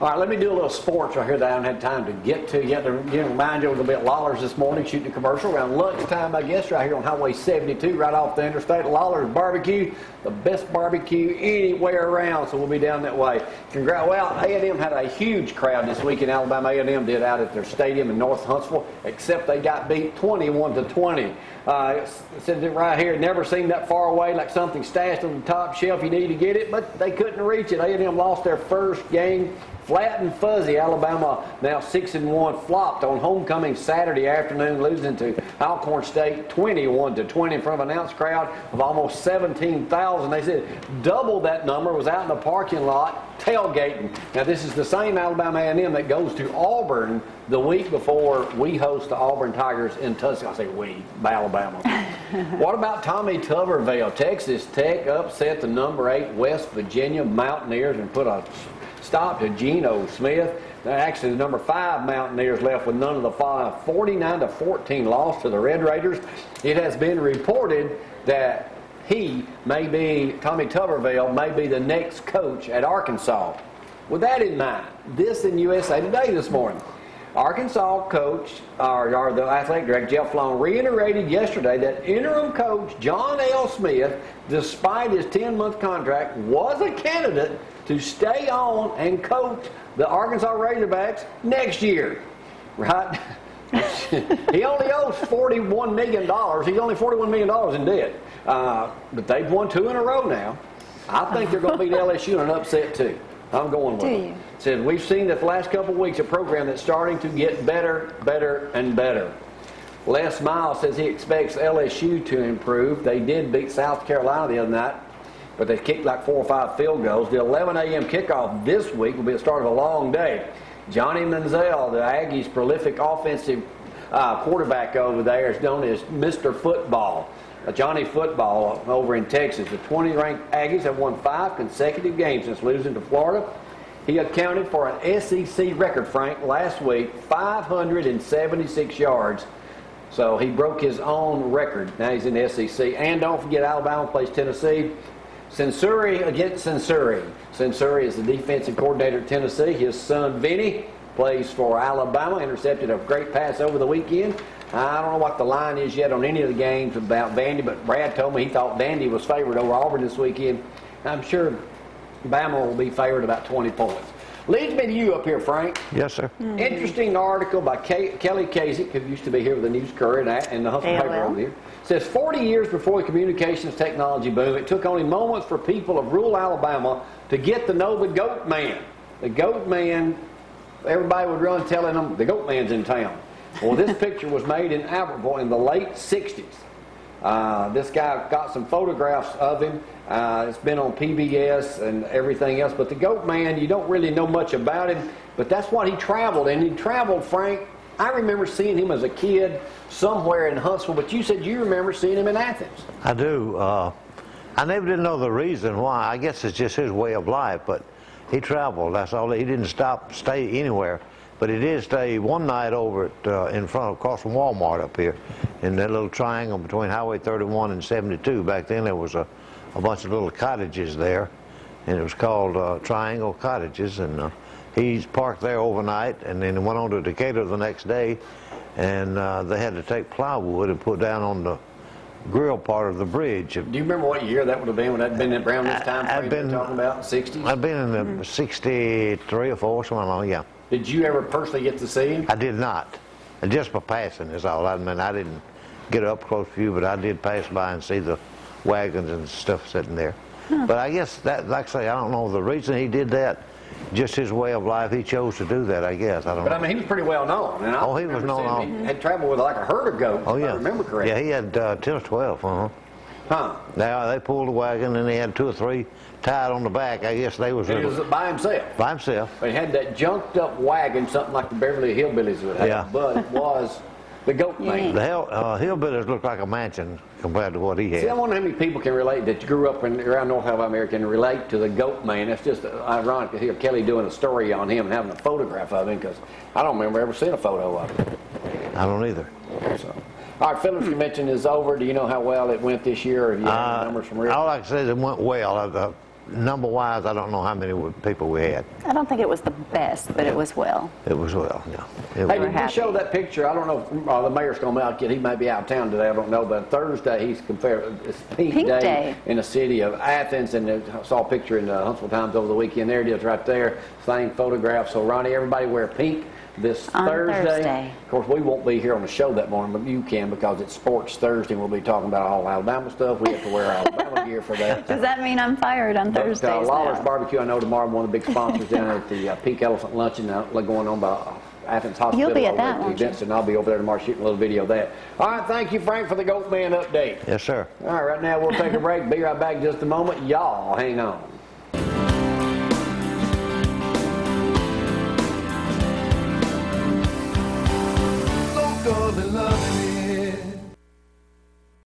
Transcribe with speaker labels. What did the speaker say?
Speaker 1: All right, let me do a little sports right here that I haven't had time to get to yet. To remind you a little bit, Lawler's this morning shooting a commercial around lunchtime, I guess, right here on Highway 72, right off the interstate. Lawler's Barbecue, the best barbecue anywhere around, so we'll be down that way. Well, A&M had a huge crowd this week in Alabama. A&M did out at their stadium in North Huntsville, except they got beat 21-20. It says it right here, never seemed that far away, like something stashed on the top shelf. You need to get it, but they couldn't reach it. A&M lost their first game. Flat and fuzzy. Alabama now 6-1, flopped on homecoming Saturday afternoon, losing to Alcorn State 21-20 in front of an announced crowd of almost 17,000. They said double that number was out in the parking lot tailgating. Now this is the same Alabama A&M that goes to Auburn the week before we host the Auburn Tigers in Tuskegee. I say we, by Alabama. What about Tommy Tuberville? Texas Tech upset the number 8 West Virginia Mountaineers and put a stop to Geno Smith. Actually, the number 5 Mountaineers left with none of the 5. 49-14 loss to the Red Raiders. It has been reported that Tommy Tuberville, may be the next coach at Arkansas. With that in mind, this in USA Today this morning. Arkansas coach, or the athletic director, Jeff Long, reiterated yesterday that interim coach John L. Smith, despite his 10-month contract, was a candidate to stay on and coach the Arkansas Razorbacks next year. Right? He only owes $41 million. He's only $41 million in debt. But they've won 2 in a row now. I think they're going to beat LSU in an upset too. I'm going with them. Said we've seen that the last couple of weeks a program that's starting to get better, and better. Les Miles says he expects LSU to improve. They did beat South Carolina the other night, but they kicked like 4 or 5 field goals. The 11 a.m. kickoff this week will be the start of a long day. Johnny Manziel, the Aggies' prolific offensive quarterback over there, is known as Mr. Football. Johnny Football over in Texas. The 20-ranked Aggies have won 5 consecutive games since losing to Florida. He accounted for an SEC record, Frank, last week, 576 yards. So he broke his own record. Now he's in the SEC. And don't forget, Alabama plays Tennessee. Censuri against Censuri. Censuri is the defensive coordinator at Tennessee. His son, Vinny, plays for Alabama. Intercepted a great pass over the weekend. I don't know what the line is yet on any of the games about Vandy, but Brad told me he thought Vandy was favored over Auburn this weekend. I'm sure Bama will be favored about 20 points. Leads me to you up here, Frank.
Speaker 2: Yes, sir.
Speaker 1: Interesting article by Kelly Kasich, who used to be here with the News Courier and the Hustle paper over here. Says 40 years before the communications technology boom, it took only moments for people of rural Alabama to get to know the Goat Man. The Goat Man, everybody would run telling them the Goat Man's in town. Well, this picture was made in Albertville in the late 60s. This guy got some photographs of him. It's been on PBS and everything else. But the Goat Man, you don't really know much about him. But that's what he traveled. And he traveled, Frank, I remember seeing him as a kid somewhere in Huntsville. But you said you remember seeing him in Athens.
Speaker 2: I do. I never did know the reason why. I guess it's just his way of life. But he traveled. That's all. He didn't stay anywhere. But he did stay one night over at, across from Walmart up here in that little triangle between Highway 31 and 72. Back then there was a bunch of little cottages there, and it was called Triangle Cottages. And he's parked there overnight, and then went on to Decatur the next day, and they had to take plywood and put down on the grill part of the bridge.
Speaker 1: Do you remember what year that would have been? Would that have been around this time frame you're talking about, 60s?
Speaker 2: I've been in the 63 or 4, something like that, yeah.
Speaker 1: Did you ever personally get to see him?
Speaker 2: I did not. Just by passing is all. I mean, I didn't get up close to you, but I did pass by and see the wagons and stuff sitting there. But I guess that, like I say, I don't know the reason he did that. Just his way of life. He chose to do that, I guess. I don't know.
Speaker 1: But I mean, he was pretty well known. And
Speaker 2: he was known.
Speaker 1: He had traveled with like a herd of goats, if I remember correctly.
Speaker 2: Yeah, he had 10 or 12, Now, they pulled a wagon, and he had 2 or 3 tied on the back. I guess they was...
Speaker 1: And he was by himself.
Speaker 2: By himself.
Speaker 1: But he had that junked up wagon, something like the Beverly Hillbillies would have, but it was the Goat Man.
Speaker 2: The Hillbillies looked like a mansion compared to what he had.
Speaker 1: See, I wonder how many people can relate that grew up around North Alabama can relate to the Goat Man. That's just ironic to hear Kelly doing a story on him and having a photograph of him, because I don't remember ever seeing a photo of him.
Speaker 2: I don't either.
Speaker 1: So. All right, Phillips convention is over. Do you know how well it went this year? Or have you had numbers from real?
Speaker 2: All I can say is it went well. number-wise, I don't know how many people we had.
Speaker 3: I don't think it was the best, but it was well.
Speaker 2: It was well, yeah.
Speaker 1: Hey, did you show that picture? I don't know if the mayor's going to be out yet. He may be out of town today. I don't know. But Thursday, it's Pink Day in the city of Athens. And I saw a picture in the Huntsville Times over the weekend. There it is right there. Same photograph. So, Ronnie, everybody wear pink this Thursday. Of course, we won't be here on the show that morning, but you can because it's Sports Thursday. We'll be talking about all Alabama stuff. We have to wear Alabama gear for that.
Speaker 3: Does that mean I'm fired on Thursdays
Speaker 1: Lawler's Barbecue, I know tomorrow, one of the big sponsors down at the Pink Elephant Luncheon going on by Athens Hospital.
Speaker 3: You'll be at that, won't you?
Speaker 1: And I'll be over there tomorrow shooting a little video of that. All right, thank you, Frank, for the Goat Man update.
Speaker 2: Yes, sir.
Speaker 1: All right, right now we'll take a break. Be right back in just a moment. Y'all hang on.
Speaker 4: Locally loved.